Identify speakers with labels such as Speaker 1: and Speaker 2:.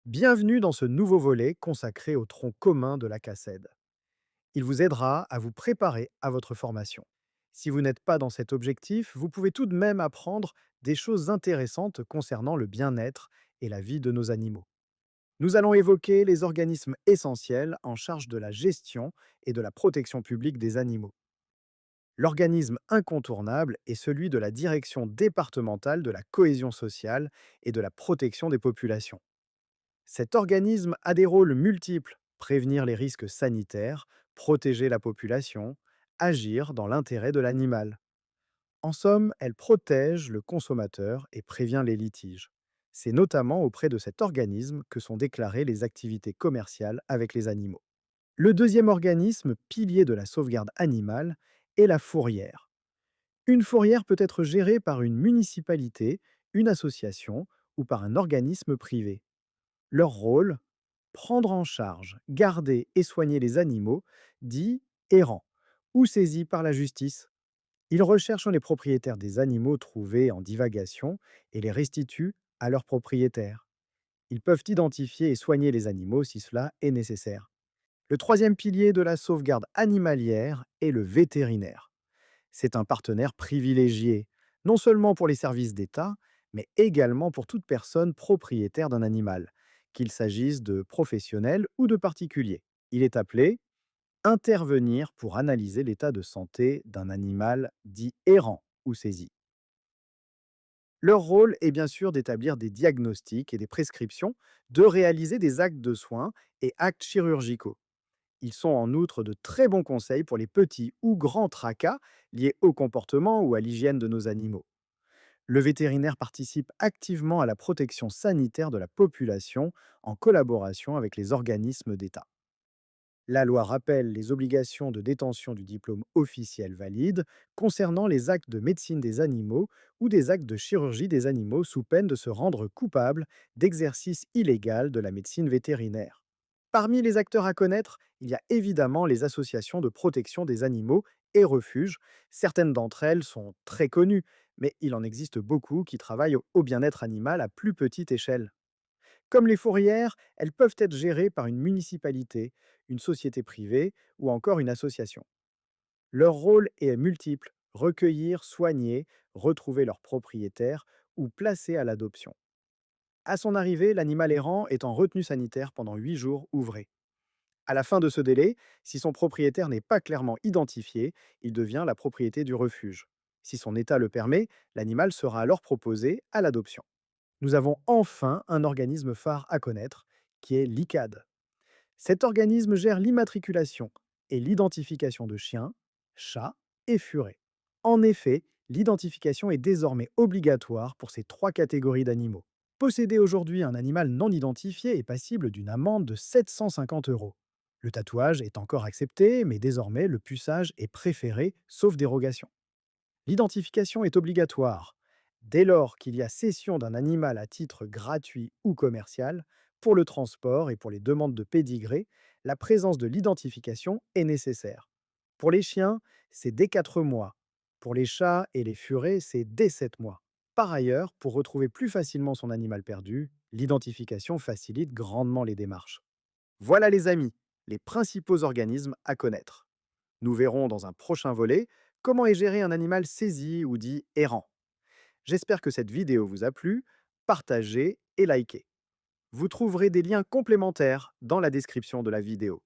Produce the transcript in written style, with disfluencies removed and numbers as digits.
Speaker 1: Bienvenue dans ce nouveau volet consacré au tronc commun de la CACED. Il vous aidera à vous préparer à votre formation. Si vous n'êtes pas dans cet objectif, vous pouvez tout de même apprendre des choses intéressantes concernant le bien-être et la vie de nos animaux. Nous allons évoquer les organismes essentiels en charge de la gestion et de la protection publique des animaux. L'organisme incontournable est celui de la direction départementale de la cohésion sociale et de la protection des populations. Cet organisme a des rôles multiples: prévenir les risques sanitaires, protéger la population, agir dans l'intérêt de l'animal. En somme, elle protège le consommateur et prévient les litiges. C'est notamment auprès de cet organisme que sont déclarées les activités commerciales avec les animaux. Le deuxième organisme, pilier de la sauvegarde animale, est la fourrière. Une fourrière peut être gérée par une municipalité, une association ou par un organisme privé. Leur rôle: prendre en charge, garder et soigner les animaux dits errants ou saisis par la justice. Ils recherchent les propriétaires des animaux trouvés en divagation et les restituent à leurs propriétaires. Ils peuvent identifier et soigner les animaux si cela est nécessaire. Le troisième pilier de la sauvegarde animalière est le vétérinaire. C'est un partenaire privilégié, non seulement pour les services d'État, mais également pour toute personne propriétaire d'un animal, qu'il s'agisse de professionnels ou de particuliers. Il est appelé intervenir pour analyser l'état de santé d'un animal dit errant ou saisi. Leur rôle est bien sûr d'établir des diagnostics et des prescriptions, de réaliser des actes de soins et actes chirurgicaux. Ils sont en outre de très bons conseils pour les petits ou grands tracas liés au comportement ou à l'hygiène de nos animaux. Le vétérinaire participe activement à la protection sanitaire de la population en collaboration avec les organismes d'État. La loi rappelle les obligations de détention du diplôme officiel valide concernant les actes de médecine des animaux ou des actes de chirurgie des animaux sous peine de se rendre coupable d'exercice illégal de la médecine vétérinaire. Parmi les acteurs à connaître, il y a évidemment les associations de protection des animaux et refuges. Certaines d'entre elles sont très connues, mais il en existe beaucoup qui travaillent au bien-être animal à plus petite échelle. Comme les fourrières, elles peuvent être gérées par une municipalité, une société privée ou encore une association. Leur rôle est multiple: recueillir, soigner, retrouver leur propriétaire ou placer à l'adoption. À son arrivée, l'animal errant est en retenue sanitaire pendant 8 jours ouvrés. À la fin de ce délai, si son propriétaire n'est pas clairement identifié, il devient la propriété du refuge. Si son état le permet, l'animal sera alors proposé à l'adoption. Nous avons enfin un organisme phare à connaître, qui est l'ICAD. Cet organisme gère l'immatriculation et l'identification de chiens, chats et furets. En effet, l'identification est désormais obligatoire pour ces trois catégories d'animaux. Posséder aujourd'hui un animal non identifié est passible d'une amende de 750 €. Le tatouage est encore accepté, mais désormais le puçage est préféré, sauf dérogation. L'identification est obligatoire dès lors qu'il y a cession d'un animal à titre gratuit ou commercial. Pour le transport et pour les demandes de pédigré, la présence de l'identification est nécessaire. Pour les chiens, c'est dès 4 mois. Pour les chats et les furets, c'est dès 7 mois. Par ailleurs, pour retrouver plus facilement son animal perdu, l'identification facilite grandement les démarches. Voilà les amis, les principaux organismes à connaître. Nous verrons dans un prochain volet comment est géré un animal saisi ou dit errant. J'espère que cette vidéo vous a plu. Partagez et likez. Vous trouverez des liens complémentaires dans la description de la vidéo.